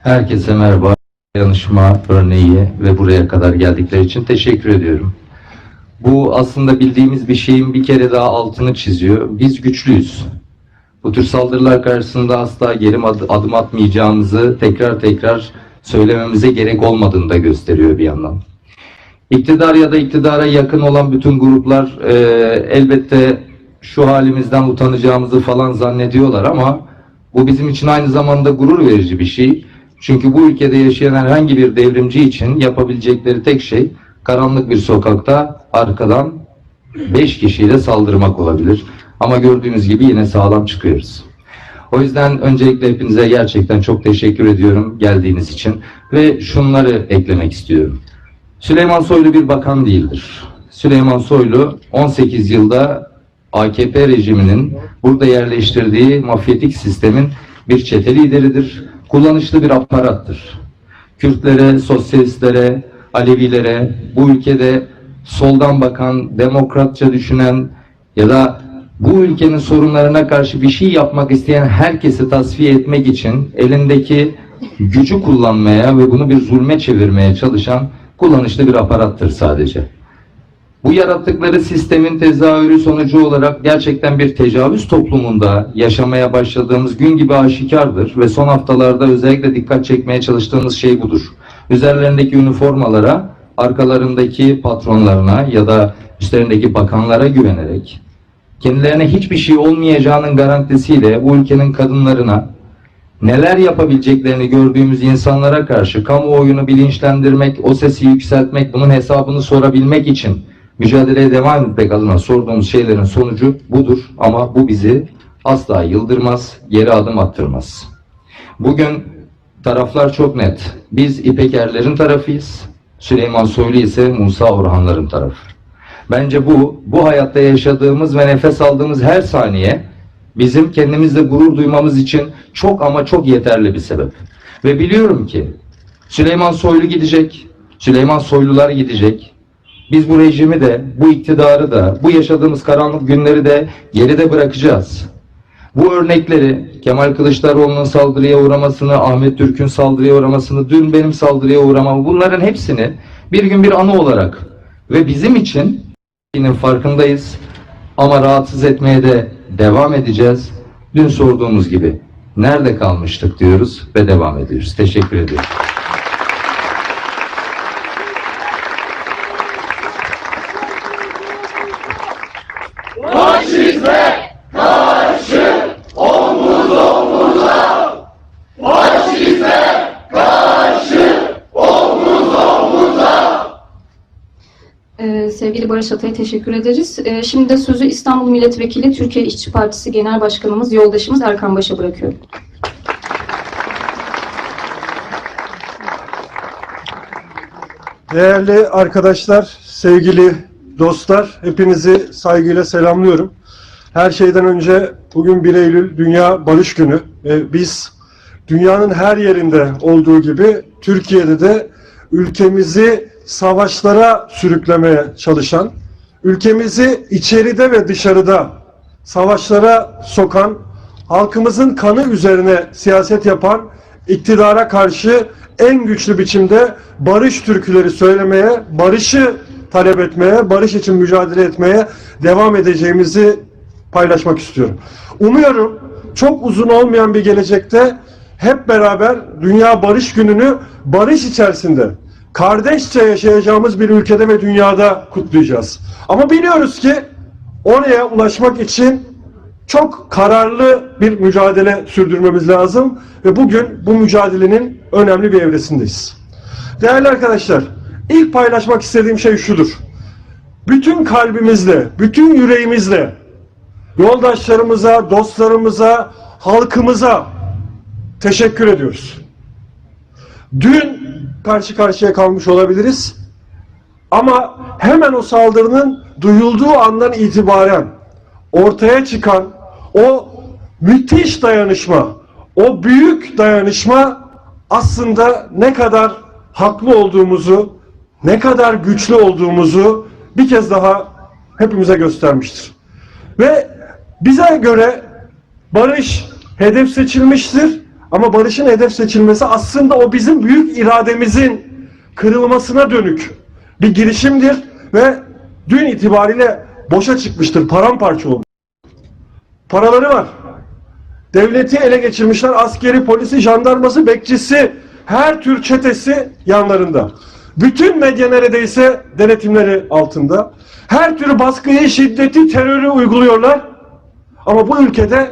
Herkese merhaba. Dayanışma örneği ve buraya kadar geldikleri için teşekkür ediyorum. Bu aslında bildiğimiz bir şeyin bir kere daha altını çiziyor. Biz güçlüyüz. Bu tür saldırılar karşısında asla geri adım atmayacağımızı tekrar tekrar söylememize gerek olmadığını da gösteriyor bir yandan. İktidar ya da iktidara yakın olan bütün gruplar elbette şu halimizden utanacağımızı falan zannediyorlar ama bu bizim için aynı zamanda gurur verici bir şey. Çünkü bu ülkede yaşayan herhangi bir devrimci için yapabilecekleri tek şey karanlık bir sokakta arkadan 5 kişiyle saldırmak olabilir. Ama gördüğünüz gibi yine sağlam çıkıyoruz. O yüzden öncelikle hepinize gerçekten çok teşekkür ediyorum geldiğiniz için ve şunları eklemek istiyorum. Süleyman Soylu bir bakan değildir. Süleyman Soylu 18 yılda AKP rejiminin burada yerleştirdiği mafyatik sistemin bir çete lideridir. Kullanışlı bir aparattır. Kürtlere, sosyalistlere, Alevilere, bu ülkede soldan bakan, demokratça düşünen ya da bu ülkenin sorunlarına karşı bir şey yapmak isteyen herkesi tasfiye etmek için elindeki gücü kullanmaya ve bunu bir zulme çevirmeye çalışan kullanışlı bir aparattır sadece. Bu yarattıkları sistemin tezahürü sonucu olarak gerçekten bir tecavüz toplumunda yaşamaya başladığımız gün gibi aşikardır ve son haftalarda özellikle dikkat çekmeye çalıştığımız şey budur. Üzerlerindeki üniformalara, arkalarındaki patronlarına ya da üstlerindeki bakanlara güvenerek kendilerine hiçbir şey olmayacağının garantisiyle bu ülkenin kadınlarına neler yapabileceklerini gördüğümüz insanlara karşı kamuoyunu bilinçlendirmek, o sesi yükseltmek, bunun hesabını sorabilmek için mücadeleye devam etmek adına sorduğumuz şeylerin sonucu budur. Ama bu bizi asla yıldırmaz, geri adım attırmaz. Bugün taraflar çok net. Biz İpekerlerin tarafıyız. Süleyman Soylu ise Musa Orhanların tarafı. Bence bu hayatta yaşadığımız ve nefes aldığımız her saniye bizim kendimizle gurur duymamız için çok ama çok yeterli bir sebep. Ve biliyorum ki Süleyman Soylu gidecek, Süleyman Soylular gidecek. Biz bu rejimi de, bu iktidarı da, bu yaşadığımız karanlık günleri de geride bırakacağız. Bu örnekleri, Kemal Kılıçdaroğlu'nun saldırıya uğramasını, Ahmet Türk'ün saldırıya uğramasını, dün benim saldırıya uğramamı, bunların hepsini bir gün bir anı olarak ve bizim için farkındayız ama rahatsız etmeye de devam edeceğiz. Dün sorduğumuz gibi nerede kalmıştık diyoruz ve devam ediyoruz. Teşekkür ediyorum. Faşizme karşı omuz omuza. Faşizme karşı omuz omuza. Sevgili Barış Atay'a teşekkür ederiz. Şimdi de sözü İstanbul Milletvekili Türkiye İşçi Partisi Genel Başkanımız, yoldaşımız Erkan Baş'a bırakıyorum. Değerli arkadaşlar, sevgili dostlar, hepinizi saygıyla selamlıyorum. Her şeyden önce bugün 1 Eylül Dünya Barış Günü. Biz dünyanın her yerinde olduğu gibi Türkiye'de de ülkemizi savaşlara sürüklemeye çalışan, ülkemizi içeride ve dışarıda savaşlara sokan, halkımızın kanı üzerine siyaset yapan iktidara karşı en güçlü biçimde barış türküleri söylemeye, barışı talep etmeye, barış için mücadele etmeye devam edeceğimizi paylaşmak istiyorum. Umuyorum çok uzun olmayan bir gelecekte hep beraber Dünya Barış Günü'nü barış içerisinde, kardeşçe yaşayacağımız bir ülkede ve dünyada kutlayacağız. Ama biliyoruz ki oraya ulaşmak için çok kararlı bir mücadele sürdürmemiz lazım ve bugün bu mücadelenin önemli bir evresindeyiz. Değerli arkadaşlar, ilk paylaşmak istediğim şey şudur. Bütün kalbimizle, bütün yüreğimizle yoldaşlarımıza, dostlarımıza, halkımıza teşekkür ediyoruz. Dün karşı karşıya kalmış olabiliriz ama hemen o saldırının duyulduğu andan itibaren ortaya çıkan o müthiş dayanışma, o büyük dayanışma aslında ne kadar haklı olduğumuzu, ne kadar güçlü olduğumuzu bir kez daha hepimize göstermiştir. Ve bize göre barış hedef seçilmiştir Ama barışın hedef seçilmesi aslında o bizim büyük irademizin kırılmasına dönük bir girişimdir ve dün itibariyle boşa çıkmıştır, paramparça olmuş. Paraları var. Devleti ele geçirmişler, askeri, polisi, jandarması, bekçisi, her tür çetesi yanlarında. Bütün medya neredeyse denetimleri altında. Her türlü baskıyı, şiddeti, terörü uyguluyorlar. Ama bu ülkede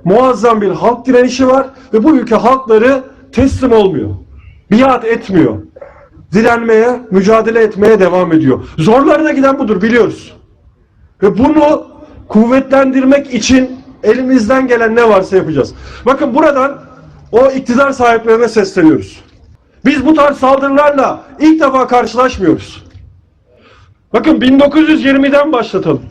muazzam bir halk direnişi var ve bu ülke halkları teslim olmuyor. Biat etmiyor. Direnmeye, mücadele etmeye devam ediyor. Zorlarına giden budur, biliyoruz. Ve bunu kuvvetlendirmek için elimizden gelen ne varsa yapacağız. Bakın buradan o iktidar sahiplerine sesleniyoruz. Biz bu tarz saldırılarla ilk defa karşılaşmıyoruz. Bakın 1920'den başlatalım.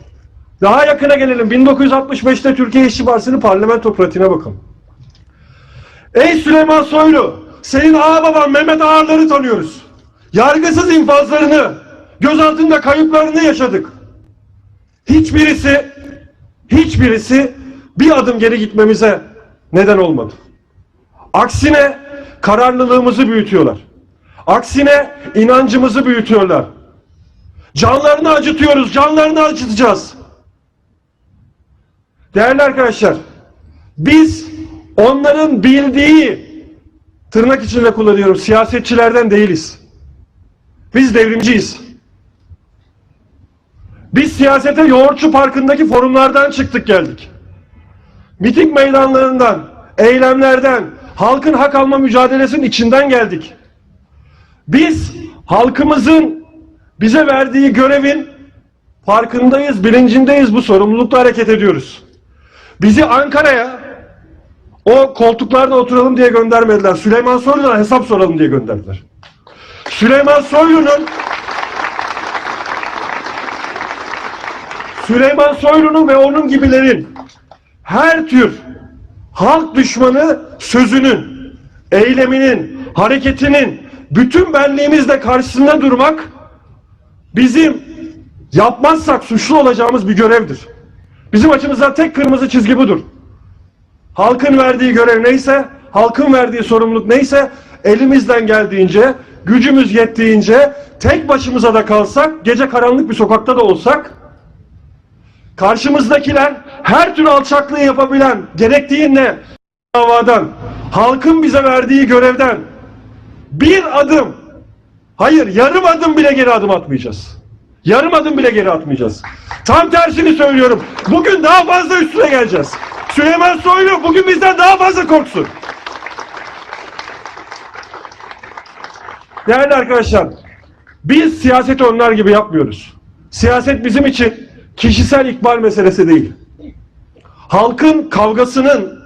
Daha yakına gelelim. 1965'te Türkiye İşçi Partisi'nin parlamento pratiğine bakalım. Ey Süleyman Soylu, senin ağababan Mehmet Ağar'ları tanıyoruz. Yargısız infazlarını, gözaltında kayıplarını yaşadık. Hiçbirisi bir adım geri gitmemize neden olmadı. Aksine kararlılığımızı büyütüyorlar. Aksine inancımızı büyütüyorlar. Canlarını acıtıyoruz, canlarını acıtacağız. Değerli arkadaşlar, biz onların bildiği, tırnak içinde kullanıyorum, siyasetçilerden değiliz. Biz devrimciyiz. Biz siyasete Yoğurtçu Parkı'ndaki forumlardan çıktık geldik. Miting meydanlarından, eylemlerden, halkın hak alma mücadelesinin içinden geldik. Biz halkımızın bize verdiği görevin farkındayız, bilincindeyiz, bu sorumlulukla hareket ediyoruz. Bizi Ankara'ya o koltuklarda oturalım diye göndermediler. Süleyman Soylu'dan hesap soralım diye gönderdiler. Süleyman Soylu'nun ve onun gibilerin her tür halk düşmanı sözünün, eyleminin, hareketinin bütün benliğimizle karşısında durmak bizim yapmazsak suçlu olacağımız bir görevdir. Bizim açımızdan tek kırmızı çizgi budur. Halkın verdiği görev neyse, halkın verdiği sorumluluk neyse, elimizden geldiğince, gücümüz yettiğince, tek başımıza da kalsak, gece karanlık bir sokakta da olsak, karşımızdakiler her tür alçaklığı yapabilen, gerektiğinde davadan, halkın bize verdiği görevden bir adım, hayır yarım adım bile geri adım atmayacağız. Yarım adım bile geri atmayacağız. Tam tersini söylüyorum. Bugün daha fazla üstüne geleceğiz. Süleyman Soylu bugün bizden daha fazla korksun. Değerli arkadaşlar, biz siyaseti onlar gibi yapmıyoruz. Siyaset bizim için kişisel ikbal meselesi değil. Halkın kavgasının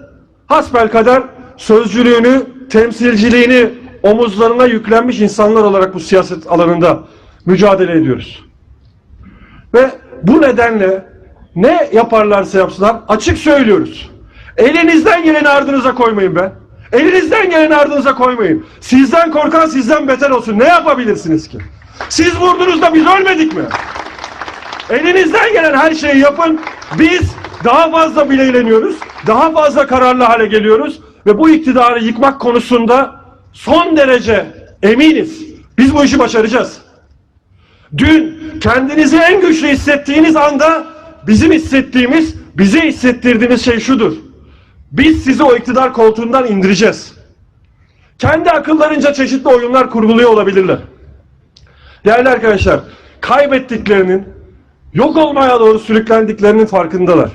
hasbelkader sözcülüğünü, temsilciliğini omuzlarına yüklenmiş insanlar olarak bu siyaset alanında mücadele ediyoruz. Ve bu nedenle ne yaparlarsa yapsınlar açık söylüyoruz. Elinizden geleni ardınıza koymayın be. Elinizden geleni ardınıza koymayın. Sizden korkan sizden beter olsun. Ne yapabilirsiniz ki? Siz vurdunuz da biz ölmedik mi? Elinizden gelen her şeyi yapın. Biz daha fazla bileyleniyoruz. Daha fazla kararlı hale geliyoruz. Ve bu iktidarı yıkmak konusunda son derece eminiz. Biz bu işi başaracağız. Dün kendinizi en güçlü hissettiğiniz anda bizim hissettiğimiz, bize hissettirdiğiniz şey şudur. Biz sizi o iktidar koltuğundan indireceğiz. Kendi akıllarınca çeşitli oyunlar kurguluyor olabilirler. Değerli arkadaşlar, kaybettiklerinin, yok olmaya doğru sürüklendiklerinin farkındalar.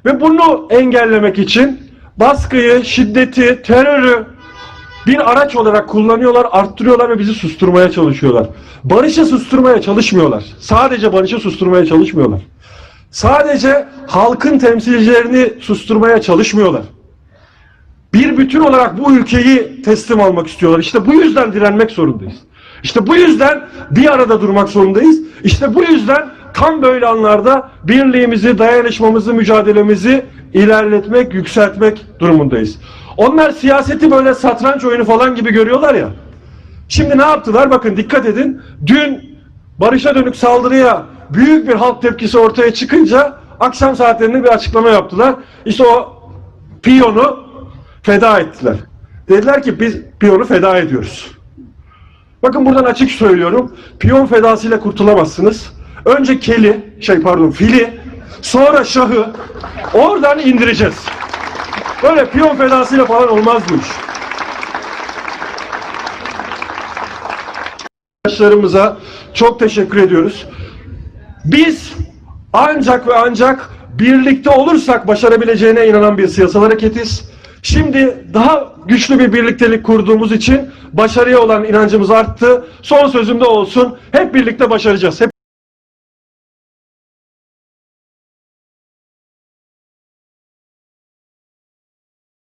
Ve bunu engellemek için baskıyı, şiddeti, terörü bir araç olarak kullanıyorlar, arttırıyorlar ve bizi susturmaya çalışıyorlar. Barışı susturmaya çalışmıyorlar. Sadece barışı susturmaya çalışmıyorlar. Sadece halkın temsilcilerini susturmaya çalışmıyorlar. Bir bütün olarak bu ülkeyi teslim almak istiyorlar. İşte bu yüzden direnmek zorundayız. İşte bu yüzden bir arada durmak zorundayız. İşte bu yüzden tam böyle anlarda birliğimizi, dayanışmamızı, mücadelemizi ilerletmek, yükseltmek durumundayız. Onlar siyaseti böyle satranç oyunu falan gibi görüyorlar ya. Şimdi ne yaptılar? Bakın dikkat edin. Dün barışa dönük saldırıya büyük bir halk tepkisi ortaya çıkınca akşam saatlerinde bir açıklama yaptılar. İşte o piyonu feda ettiler. Dediler ki biz piyonu feda ediyoruz. Bakın buradan açık söylüyorum. Piyon fedasıyla kurtulamazsınız. Önce fili, sonra şahı oradan indireceğiz. Böyle piyon fedasıyla falan olmaz bu iş. Arkadaşlarımıza çok teşekkür ediyoruz. Biz ancak ve ancak birlikte olursak başarabileceğine inanan bir siyasal hareketiz. Şimdi daha güçlü bir birliktelik kurduğumuz için başarıya olan inancımız arttı. Son sözüm de olsun. Hep birlikte başaracağız.